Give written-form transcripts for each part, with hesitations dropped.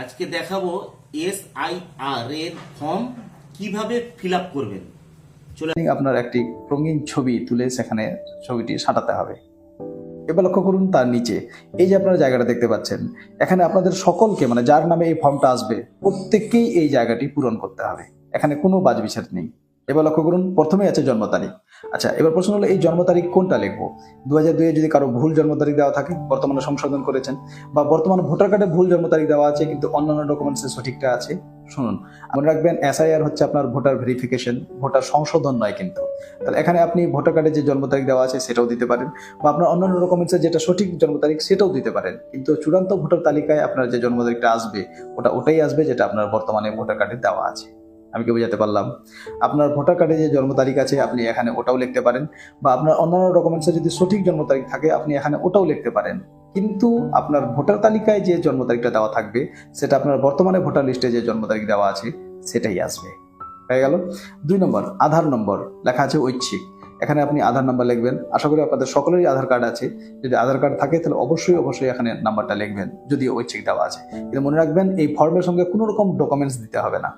আজকে দেখাবো SIR এর ফর্ম কিভাবে ফিল আপ করবেন। আপনার একটি রঙিন ছবি তুলে সেখানে ছবিটি সাঁটাতে হবে। এবার লক্ষ্য করুন তার নিচে এই যে আপনারা জায়গাটা দেখতে পাচ্ছেন, এখানে আপনাদের সকলকে মানে যার নামে এই ফর্মটা আসবে প্রত্যেককেই এই জায়গাটি পূরণ করতে হবে। এখানে কোনো বাছবিচার নেই। এবার লক্ষ্য করুন প্রথমেই আছে জন্ম তারিখ। আচ্ছা, এবার প্রশ্ন হলো এই জন্ম তারিখ কোনটা লিখবো? 2002 যদি কারো ভুল জন্ম তারিখ দেওয়া থাকে, বর্তমানে সংশোধন করেছেন, বা বর্তমানে ভোটার কার্ডে ভুল জন্ম তারিখ দেওয়া আছে কিন্তু অন্যান্য ডকুমেন্টসে সঠিকটা আছে। শুনুন, মনে রাখবেন SIR হচ্ছে আপনার ভোটার ভেরিফিকেশন, ভোটার সংশোধন নয় কিন্তু। তাহলে এখানে আপনি ভোটার কার্ডে যে জন্ম তারিখ দেওয়া আছে সেটাও দিতে পারেন, বা আপনার অন্যান্য ডকুমেন্টসে যেটা সঠিক জন্ম তারিখ সেটাও দিতে পারেন, কিন্তু চূড়ান্ত ভোটার তালিকায় আপনার যে জন্ম তারিখটা আসবে ওটাই আসবে যেটা আপনার বর্তমানে ভোটার কার্ডে দেওয়া আছে। আমি কি বোঝাতে পারলাম? আপনার ভোটার কার্ডে যে জন্ম তারিখ আছে আপনি এখানে ওটাও লিখতে পারেন, বা আপনার অন্যান্য ডকুমেন্টসে যদি সঠিক জন্ম তারিখ থাকে আপনি এখানে ওটাও লিখতে পারেন, কিন্তু আপনার ভোটার তালিকায় যে জন্ম তারিখটা দেওয়া থাকবে সেটা আপনার বর্তমানে ভোটার লিস্টে যে জন্ম তারিখ দেওয়া আছে সেটাই আসবে। হয়ে গেল। 2 নম্বর, আধার নম্বর লেখা আছে ঐচ্ছিক। এখানে আপনি আধার নাম্বার লিখবেন। আশা করি আপনাদের সকলেরই আধার কার্ড আছে। যদি আধার কার্ড থাকে তাহলে অবশ্যই এখানে নাম্বারটা লিখবেন, যদি ঐচ্ছিক দেওয়া আছে। কিন্তু মনে রাখবেন এই ফর্মের সঙ্গে কোনো রকম ডকুমেন্টস দিতে হবে না।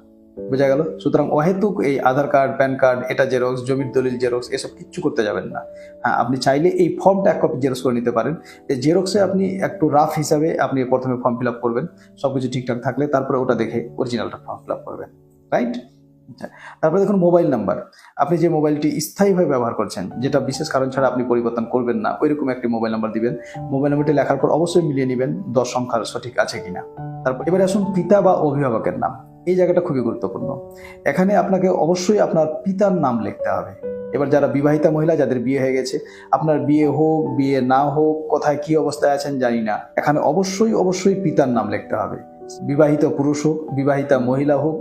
বোঝা গেল? সুতরাং অহেতুক এই আধার কার্ড, প্যান কার্ড, এটা জেরক্স, জমির দলিল জেরক্স, এসব কিচ্ছু করতে যাবেন না। হ্যাঁ, আপনি চাইলে এই ফর্মটা 1 কপি জেরক্স করে নিতে পারেন। এই জেরক্সে আপনি একটু রাফ হিসাবে আপনি প্রথমে ফর্ম ফিল আপ করবেন, সবকিছু ঠিকঠাক থাকলে তারপরে ওটা দেখে অরিজিনালটা ফর্ম ফিল আপ করবেন। রাইট? আচ্ছা, তারপরে দেখুন মোবাইল নাম্বার। আপনি যে মোবাইলটি স্থায়ীভাবে ব্যবহার করছেন, যেটা বিশেষ কারণ ছাড়া আপনি পরিবর্তন করবেন না, ওইরকম একটি মোবাইল নাম্বার দিবেন। মোবাইল নাম্বারটি লেখার পর অবশ্যই মিলিয়ে নেবেন 10 সংখ্যার সঠিক আছে কিনা। তারপর এবারে আসুন পিতা বা অভিভাবকের নাম। এই জায়গাটা খুবই গুরুত্বপূর্ণ। এখানে আপনাকে অবশ্যই আপনার পিতার নাম লিখতে হবে। এবার যারা বিবাহিতা মহিলা, যাদের বিয়ে হয়ে গেছে, আপনার বিয়ে হোক বিয়ে না হোক, কোথায় কি অবস্থায় আছেন জানি না, এখানে অবশ্যই পিতার নাম লিখতে হবে। বিবাহিত পুরুষ হোক, বিবাহিতা মহিলা হোক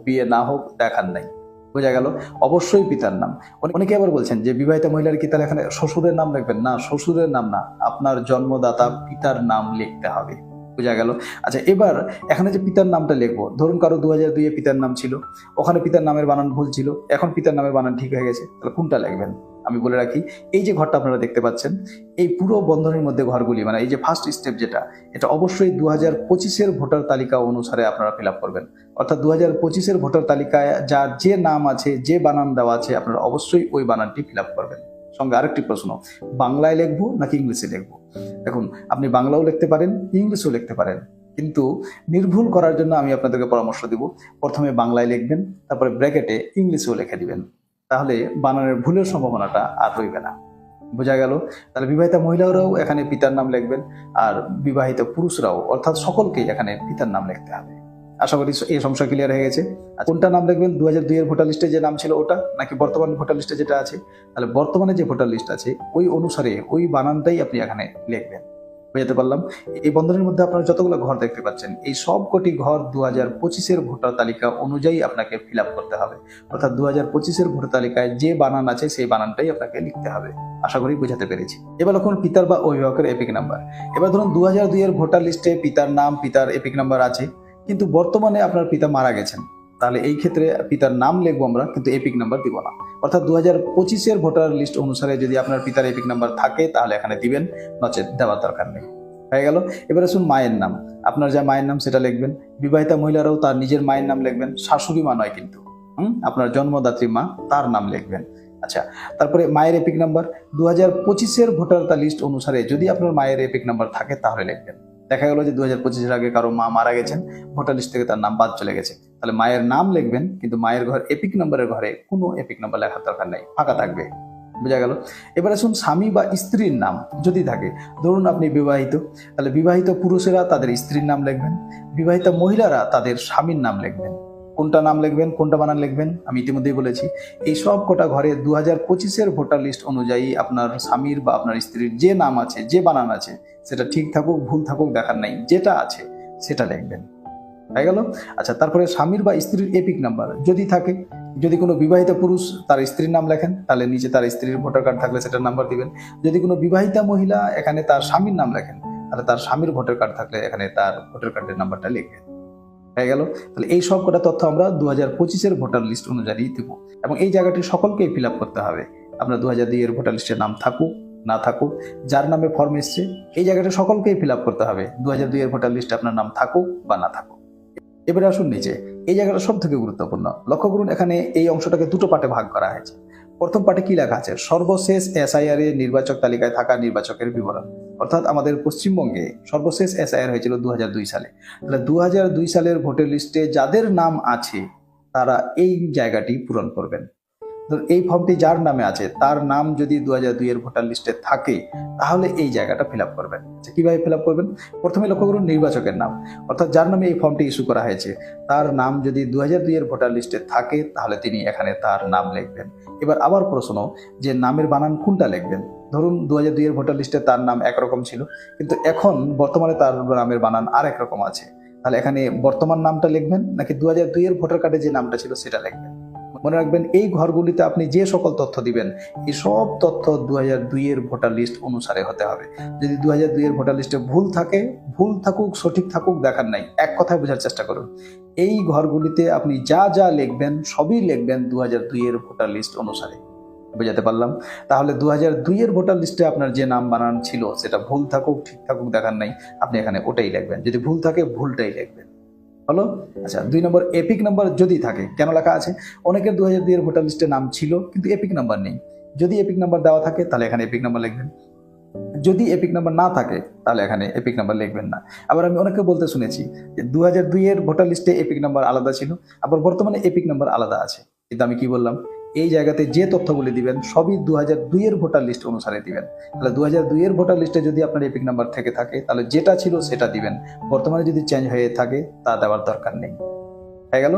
বিয়ে না হোক দেখার নাই। বোঝা গেল? অবশ্যই পিতার নাম। অনেকে আবার বলছেন যে বিবাহিতা মহিলার কি তাহলে এখানে শ্বশুরের নাম লিখবেন? না, শ্বশুরের নাম না, আপনার জন্মদাতা পিতার নাম লিখতে হবে। বোঝা গেল? আচ্ছা, এবার এখানে যে পিতার নামটা লিখবো, ধরুন কারো 2002 এ পিতার নাম ছিল, ওখানে পিতার নামের বানান ভুল ছিল, এখন পিতার নামের বানান ঠিক হয়ে গেছে, তাহলে কোনটা লিখবেন? আমি বলে রাখি, এই যে ঘরটা আপনারা দেখতে পাচ্ছেন, এই পুরো বন্ধনের মধ্যে ঘরগুলি মানে এই যে ফার্স্ট স্টেপ যেটা, এটা অবশ্যই 2025 ভোটার তালিকা অনুসারে আপনারা ফিল আপ করবেন। অর্থাৎ 2025 ভোটার তালিকায় যার যে নাম আছে, যে বানান দেওয়া আছে, আপনারা অবশ্যই ওই বানানটি ফিল আপ করবেন। সঙ্গে আরেকটি প্রশ্ন, বাংলায় লিখবো নাকি ইংলিশে লিখবো? দেখুন, আপনি বাংলাও লিখতে পারেন, ইংলিশও লিখতে পারেন, কিন্তু নির্ভুল করার জন্য আমি আপনাদেরকে পরামর্শ দিব প্রথমে বাংলায় লিখবেন, তারপরে ব্র্যাকেটে ইংলিশেও লিখে দিবেন, তাহলে বানানের ভুলের সম্ভাবনাটা আর রইবে না। বোঝা গেল? তাহলে বিবাহিতা মহিলারাও এখানে পিতার নাম লিখবেন, আর বিবাহিত পুরুষরাও, অর্থাৎ সকলকেই এখানে পিতার নাম লিখতে হবে। আশা করি এই সমস্যা ক্লিয়ার হয়ে গেছে। কোনটা নাম লিখবেন? 2002 ভোটার লিস্টে যে নাম ছিল ওটা, নাকি বর্তমান ভোটার লিস্টে যেটা আছে? তাহলে বর্তমানে যে ভোটার লিস্ট আছে ওই অনুসারে ওই বানানটাই আপনি এখানে লিখবেন। বুঝতে পারলাম? এই বন্ধনের মধ্যে আপনারা যতগুলো ঘর দেখতে পাচ্ছেন, এই সব কটি ঘর 2025 ভোটার তালিকা অনুযায়ী আপনাকে ফিল আপ করতে হবে। অর্থাৎ 2025 ভোটার তালিকায় যে বানান আছে সেই বানানটাই আপনাকে লিখতে হবে। আশা করি বোঝাতে পেরেছি। এবার এখন পিতার বা অভিভাবকের এপিক নাম্বার। এবার ধরুন 2002 ভোটার লিস্টে পিতার নাম, পিতার এপিক নাম্বার আছে, কিন্তু বর্তমানে আপনার পিতা মারা গেছেন, তাহলে এই ক্ষেত্রে পিতার নাম লিখবো আমরা, কিন্তু এপিক নাম্বার দিব না। অর্থাৎ 2025 ভোটার লিস্ট অনুসারে যদি আপনার পিতার এপিক নাম্বার থাকে তাহলে এখানে দিবেন, নচেত দেওয়ার দরকার নেই। হয়ে গেল। এবার আসুন মায়ের নাম। আপনার যা মায়ের নাম সেটা লিখবেন। বিবাহিতা মহিলারাও তার নিজের মায়ের নাম লিখবেন, শাশুড়ি মা নয় কিন্তু। আপনার জন্মদাত্রী মা, তার নাম লিখবেন। আচ্ছা, তারপরে মায়ের এপিক নাম্বার 2025 ভোটার লিস্ট অনুসারে যদি আপনার মায়ের এপিক নাম্বার থাকে তাহলে লিখবেন। দেখা গেল যে 2025 আগে কারো মা মারা গেছেন, ভোটার লিস্ট থেকে তার নাম বাদ চলে গেছে, তাহলে মায়ের নাম লিখবেন, কিন্তু মায়ের ঘর এপিক নাম্বারের ঘরে কোনো এপিক নাম্বার লেখার দরকার নেই, ফাঁকা থাকবে। বোঝা গেল? এবার আসুন স্বামী বা স্ত্রীর নাম যদি থাকে, ধরুন আপনি বিবাহিত, তাহলে বিবাহিত পুরুষেরা তাদের স্ত্রীর নাম লিখবেন, বিবাহিত মহিলারা তাদের স্বামীর নাম লিখবেন। কোনটা নাম লিখবেন, কোনটা বানান লিখবেন আমি ইতিমধ্যেই বলেছি। এই সব কটা ঘরে 2025 ভোটার লিস্ট অনুযায়ী আপনার স্বামীর বা আপনার স্ত্রীর যে নাম আছে, যে বানান আছে, সেটা ঠিক থাকুক ভুল থাকুক দেখার নাই, যেটা আছে সেটা লিখবেন। হয়ে গেল? আচ্ছা, তারপরে স্বামীর বা স্ত্রীর এপিক নাম্বার যদি থাকে, যদি কোনো বিবাহিত পুরুষ তার স্ত্রীর নাম লেখেন তাহলে নিচে তার স্ত্রীর ভোটার কার্ড থাকলে সেটার নাম্বার দিবেন। যদি কোনো বিবাহিতা মহিলা এখানে তার স্বামীর নাম লেখেন তাহলে তার স্বামীর ভোটার কার্ড থাকলে এখানে তার ভোটার কার্ডের নাম্বারটা লিখবেন। হয়ে গেল? তাহলে এই সব কটা তথ্য আমরা 2025 ভোটার লিস্ট অনুযায়ী দেব, এবং এই জায়গাটি সকলকেই ফিল আপ করতে হবে। আপনার 2002 ভোটার লিস্টের নাম থাকুক না থাকুক, যার নামে ফর্ম এসছে এই জায়গাটা সকলকেই ফিল আপ করতে হবে, 2002 এর ভোটার লিস্টে আপনার নাম থাকুক বা না থাকুক। এবারে আসুন নিচে, এই জায়গাটা সব থেকে গুরুত্বপূর্ণ। লক্ষ্য করুন এখানে এই অংশটাকে দুটো পার্টে ভাগ করা হয়েছে। প্রথম পার্টে কি লেখা আছে? সর্বশেষ এসআইআর এর নির্বাচক তালিকায় থাকা নির্বাচকের বিবরণ। অর্থাৎ আমাদের পশ্চিমবঙ্গে সর্বশেষ এসআইআর হয়েছিল 2002 সালে। তাহলে 2002 সালের ভোটার লিস্টে যাদের নাম আছে তারা এই জায়গাটি পূরণ করবেন। এই ফর্মটি যার নামে আছে তার নাম যদি 2002 এর ভোটার লিস্টে থাকে তাহলে এই জায়গাটা ফিল আপ করবেন। আচ্ছা, কিভাবে ফিল আপ করবেন? প্রথমে লক্ষ্য করুন নির্বাচকের নাম, অর্থাৎ যার নামে এই ফর্মটি ইস্যু করা হয়েছে তার নাম যদি 2002 এর ভোটার লিস্টে থাকে তাহলে তিনি এখানে তার নাম লিখবেন। এবার আবার প্রশ্ন যে নামের বানান কোনটা লিখবেন? ধরুন 2002 এর ভোটার লিস্টে তার নাম একরকম ছিল, কিন্তু এখন বর্তমানে তার নামের বানান আর একরকম আছে। তাহলে এখানে বর্তমান নামটা লিখবেন নাকি 2002 এর ভোটার কার্ডে যে নামটা ছিল সেটা লিখবেন? মনে রাখবেন এই ঘরগুলিতে আপনি যে সকল তথ্য দিবেন এই সব তথ্য 2002 এর ভোটার লিস্ট অনুসারে হতে হবে। যদি 2002 এর ভোটার লিস্টে ভুল থাকে, ভুল থাকুক সঠিক থাকুক দেখার নাই, এক কথায় বোঝার চেষ্টা করুন। এই ঘরগুলিতে আপনি যা যা লিখবেন সবই লিখবেন 2002 এর ভোটার লিস্ট অনুসারে। বুঝাতে পারলাম? তাহলে 2002 এর ভোটার লিস্টে আপনার যে নাম বানান ছিল সেটা ভুল থাকুক ঠিক থাকুক দেখার নাই, আপনি এখানে ওটাই লিখবেন। যদি ভুল থাকে ভুলটাই লিখবেন। হলো? আচ্ছা, 2 নম্বর এপিক নাম্বার যদি থাকে। কেন লেখা আছে? অনেকের 2002 এর ভোটার লিস্টে নাম ছিল কিন্তু এপিক নাম্বার নেই। যদি এপিক নাম্বার দেওয়া থাকে তাহলে এখানে এপিক নাম্বার লিখবেন, যদি এপিক নাম্বার না থাকে তাহলে এখানে এপিক নাম্বার লিখবেন না। আবার আমি অনেকে বলতে শুনেছি যে 2002 এর ভোটার লিস্টে এপিক নাম্বার আলাদা ছিল, আবার বর্তমানে এপিক নাম্বার আলাদা আছে। কিন্তু আমি কি বললাম? এই জায়গাতে যে তথ্যগুলি দিবেন সবই 2002 এর ভোটার লিস্ট অনুসারে দিবেন। তাহলে 2002 এর ভোটার লিস্টে যদি আপনার এপিক নাম্বার থেকে থাকে তাহলে যেটা ছিল সেটা দিবেন, বর্তমানে যদি চেঞ্জ হয়ে থাকে তা দেওয়ার দরকার নেই। হয়ে গেল?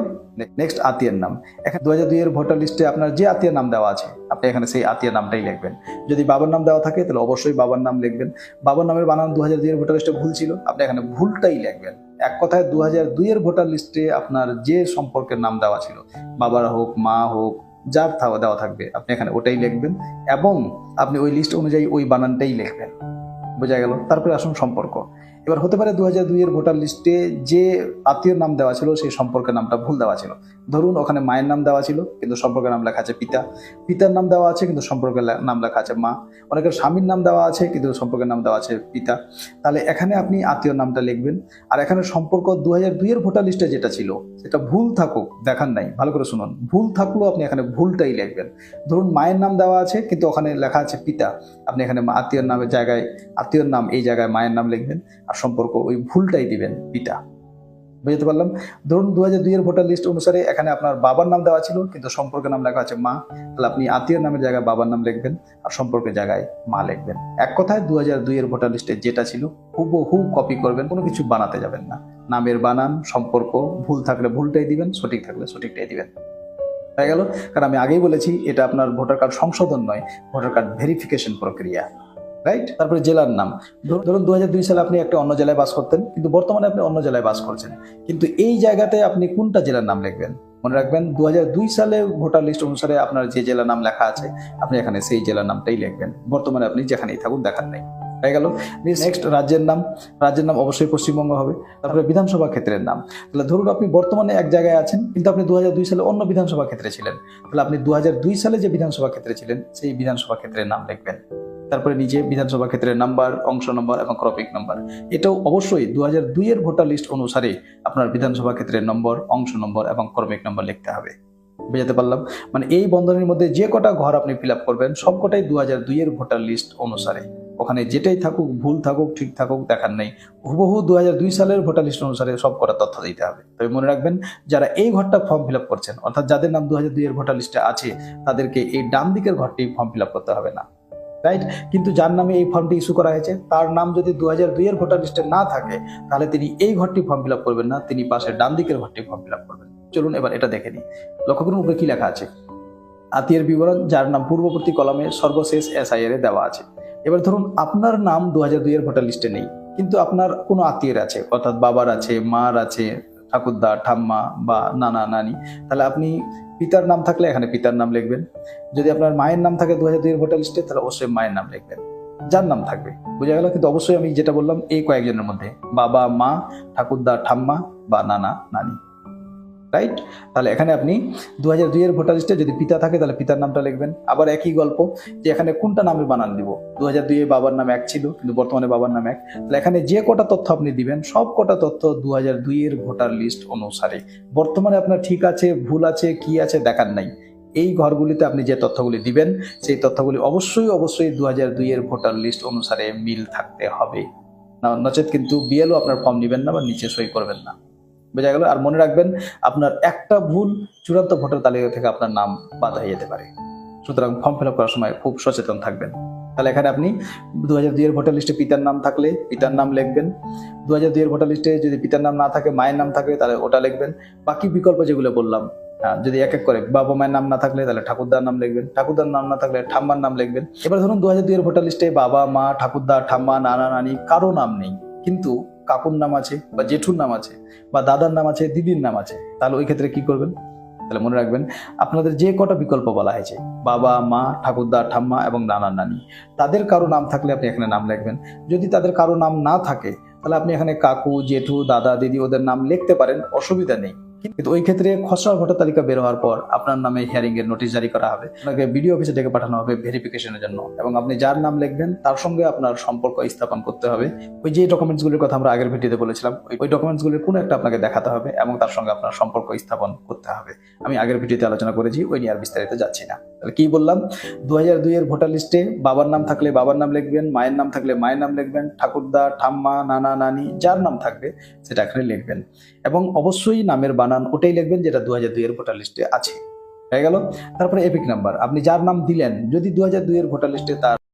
নেক্সট আত্মীয়ের নাম। এখানে 2002 এর ভোটার লিস্টে আপনার যে আত্মীয়ের নাম দেওয়া আছে আপনি এখানে সেই আত্মীয়ের নামটাই লিখবেন। যদি বাবার নাম দেওয়া থাকে তাহলে অবশ্যই বাবার নাম লিখবেন। বাবার নামের বানান 2002 এর ভোটার লিস্টে ভুল ছিল, আপনি এখানে ভুলটাই লিখবেন। এক কথায় 2002 এর ভোটার লিস্টে আপনার যে সম্পর্কের নাম দেওয়া ছিল, বাবার হোক মা হোক যার দেওয়া থাকবে আপনি এখানে ওটাই লিখবেন এবং আপনি ওই লিস্ট অনুযায়ী ওই বানানটাই লিখবেন। বোঝা গেল? তারপরে আসুন সম্পর্ক। এবার হতে পারে 2002 এর ভোটার লিস্টে যে আত্মীয়র নাম দেওয়া ছিল সেই সম্পর্কের নামটা ভুল দেওয়া ছিল। ধরুন ওখানে মায়ের নাম দেওয়া ছিল কিন্তু সম্পর্কের নাম লেখা আছে পিতা, পিতার নাম দেওয়া আছে কিন্তু সম্পর্কের নাম লেখা আছে মা, অনেকের স্বামীর নাম দেওয়া আছে কিন্তু সম্পর্কের নাম দেওয়া আছে পিতা। তাহলে এখানে আপনি আত্মীয়র নামটা লিখবেন। আর এখানে সম্পর্ক 2002 এর ভোটার লিস্টে যেটা ছিল সেটা ভুল থাকুক দেখার নাই, ভালো করে শুনুন, ভুল থাকলেও আপনি এখানে ভুলটাই লিখবেন। ধরুন মায়ের নাম দেওয়া আছে কিন্তু ওখানে লেখা আছে পিতা, আপনি এখানে আত্মীয়র নামের জায়গায় আত্মীয়র নাম এই জায়গায় মায়ের নাম লিখবেন আর সম্পর্ক ওই ভুলটাই দিবেন পিতা। বুঝতে পারলাম? ধরুন 2002 এর ভোটার লিস্ট অনুসারে এখানে আপনার বাবার নাম দেওয়া ছিল কিন্তু সম্পর্কের নাম লেখা আছে মা, তাহলে আপনি আত্মীয়র নামের জায়গায় বাবার নাম লিখবেন আর সম্পর্কের জায়গায় মা লিখবেন। এক কথায় 2002 এর ভোটার লিস্টে যেটা ছিল হুবহু কপি করবেন, কোনো কিছু বানাতে যাবেন না। নামের বানান সম্পর্ক ভুল থাকলে ভুলটাই দিবেন, সঠিক থাকলে সঠিকটাই দিবেন। হয়ে গেল? কারণ আমি আগেই বলেছি এটা আপনার ভোটার কার্ড সংশোধন নয়, ভোটার কার্ড ভেরিফিকেশন প্রক্রিয়া। রাইট? তারপরে জেলার নাম। ধরুন 2002 সালে আপনি একটা অন্য জেলায় বাস করতেন কিন্তু বর্তমানে আপনি অন্য জেলায় বাস করছেন, কিন্তু এই জায়গাতে আপনি কোনটা জেলার নাম লিখবেন? মনে রাখবেন 2002 সালে ভোটার লিস্ট অনুসারে আপনার যে জেলার নাম লেখা আছে আপনি এখানে সেই জেলার নামটাই লিখবেন, বর্তমানে আপনি যেখানেই থাকুন দেখার নেই। হয়ে গেল? নেক্সট রাজ্যের নাম। রাজ্যের নাম অবশ্যই পশ্চিমবঙ্গ হবে। তারপরে বিধানসভা ক্ষেত্রের নাম। তাহলে ধরুন আপনি বর্তমানে এক জায়গায় আছেন কিন্তু আপনি 2002 সালে অন্য বিধানসভা ক্ষেত্রে ছিলেন, তাহলে আপনি 2002 সালে যে বিধানসভা ক্ষেত্রে ছিলেন সেই বিধানসভা ক্ষেত্রের নাম লিখবেন। তারপরে নিচে বিধানসভা ক্ষেত্রের নাম্বার, অংশ নম্বর এবং ক্রপিক নম্বর। এটাও অবশ্যই 2002 এর ভোটার লিস্ট অনুসারে আপনার বিধানসভা ক্ষেত্রের নম্বর, অংশ নম্বর এবং ক্রমিক নম্বর লিখতে হবে। বুঝাতে পারলাম? মানে এই বন্ধনীর মধ্যে যে কটা ঘর আপনি ফিল আপ করবেন সবকটাই 2002 এর ভোটার লিস্ট অনুসারে। ওখানে যেটাই থাকুক ভুল থাকুক ঠিক থাকুক দেখার নেই, হুবহু 2002 সালের ভোটার লিস্ট অনুসারে সব কটা তথ্য দিতে হবে। তবে মনে রাখবেন যারা এই ঘরটা ফর্ম ফিল আপ করছেন অর্থাৎ যাদের নাম 2002 এর ভোটার লিস্টে আছে তাদেরকে এই ডান দিকের ঘরটি ফর্ম ফিল আপ করতে হবে না। রাইট? কিন্তু যার নামে এই ফর্মটি ইস্যু করা হয়েছে তার নাম যদি 2002 এর ভোটার লিস্টে না থাকে তাহলে তিনি এই ঘরটি ফর্ম ফিল আপ করবেন না, তিনি পাশের ডান দিকের ঘরটি ফর্ম ফিল আপ করবেন। চলুন এবার এটা দেখে নিই। লক্ষ্য করুন উপরে কি লেখা আছে? আত্মীয়ের বিবরণ যার নাম পূর্ববর্তী কলামে সর্বশেষ এসআইআর এ দেওয়া আছে। এবার ধরুন আপনার নাম 2002 এর ভোটার লিস্টে নেই কিন্তু আপনার কোনো আত্মীয়ের আছে, অর্থাৎ বাবার আছে, মার আছে, ঠাকুরদা, ঠাম্মা বা নানা নানি, তাহলে আপনি পিতার নাম থাকলে এখানে পিতার নাম লিখবেন। যদি আপনার মায়ের নাম থাকে 2002 এর ভোটার লিস্টে তাহলে অবশ্যই মায়ের নাম লিখবেন, যার নাম থাকবে। বুঝা গেল? কিন্তু অবশ্যই আমি যেটা বললাম এই কয়েকজনের মধ্যে বাবা, মা, ঠাকুরদা, ঠাম্মা বা নানা নানি। রাইট? তাহলে এখানে আপনি 2002 এর ভোটার লিস্টে যদি পিতা থাকে তাহলে পিতার নামটা লিখবেন। আবার একই গল্প যে এখানে কোনটা নামে বানান দিব। 2002 এ বাবার নাম 1 ছিল, কিন্তু বর্তমানে বাবার নাম 1। তাহলে এখানে যে কটা তথ্য আপনি দিবেন সব কটা তথ্য 2002 এর ভোটার লিস্ট অনুসারে। বর্তমানে আপনার ঠিক আছে, ভুল আছে, কি আছে দেখার নাই। এই ঘরগুলিতে আপনি যে তথ্যগুলি দিবেন সেই তথ্যগুলি অবশ্যই 2002 এর ভোটার লিস্ট অনুসারে মিল থাকতে হবে। নচেত কিন্তু বিএলও আপনার ফর্ম নেবেন না বা নিচে সই করবেন না। বোঝা গেল? আর মনে রাখবেন, আপনার একটা ভুল চূড়ান্ত ভোটার তালিকা থেকে আপনার নাম বাদ হয়ে যেতে পারে। সুতরাং ফর্ম ফিল আপ করার সময় খুব সচেতন থাকবেন। তাহলে এখানে আপনি 2002 এর ভোটার লিস্টে পিতার নাম থাকলে পিতার নাম লিখবেন। 2002 এর ভোটার লিস্টে যদি পিতার নাম না থাকে, মায়ের নাম থাকে, তাহলে ওটা লিখবেন। বাকি বিকল্প যেগুলো বললাম, যদি এক এক করে বাবা মায়ের নাম না থাকলে তাহলে ঠাকুরদার নাম লিখবেন, ঠাকুরদার নাম না থাকলে ঠাম্মার নাম লিখবেন। এবার ধরুন 2002 এর ভোটার লিস্টে বাবা মা ঠাকুরদা ঠাম্মা নানা নানি কারো নাম নেই, কিন্তু কাকুর নাম আছে বা জেঠুর নাম আছে বা দাদার নাম আছে, দিদির নাম আছে, তাহলে ওই ক্ষেত্রে কি করবেন? তাহলে মনে রাখবেন, আপনাদের যে কটা বিকল্প বলা হয়েছে বাবা মা ঠাকুরদা ঠাম্মা এবং নানা নানি, তাদের কারো নাম থাকলে আপনি এখানে নাম লিখবেন। যদি তাদের কারো নাম না থাকে তাহলে আপনি এখানে কাকু জেঠু দাদা দিদি ওদের নাম লিখতে পারেন, অসুবিধা নেই। কিন্তু ওই ক্ষেত্রে খসড়া ভোটার তালিকা বের হওয়ার পর আপনার নামে হিয়ারিং এর নোটিশ জারি করা হবে, আপনাকে বিডিও অফিসে ডেকে পাঠানো হবে ভেরিফিকেশনের জন্য, এবং আপনি যার নাম লিখবেন তার সঙ্গে আপনার সম্পর্ক স্থাপন করতে হবে। ওই যে ডকুমেন্টসগুলোর কথা আমরা আগের ভিডিওতে বলেছিলাম, ওই ডকুমেন্টসগুলোর কোনো একটা আপনাকে দেখাতে হবে এবং তার সঙ্গে আপনার সম্পর্ক স্থাপন করতে হবে। আমি আগের ভিডিওতে আলোচনা করেছি, ওই নিয়ে আর বিস্তারিত যাচ্ছি না। তাহলে কি বললাম? 2002 এর ভোটার লিস্টে বাবার নাম থাকলে বাবার নাম লিখবেন, মায়ের নাম থাকলে মায়ের নাম লিখবেন, ঠাকুরদা ঠাম্মা নানা নানি যার নাম থাকবে সেটা এখানে লিখবেন, এবং অবশ্যই নামের বানান ওটাই লিখবেন যেটা 2002 এর ভোটার লিস্টে আছে। হয়ে গেল? তারপরে এপিক নাম্বার, আপনি যার নাম দিলেন যদি 2002 এর ভোটার লিস্টে তার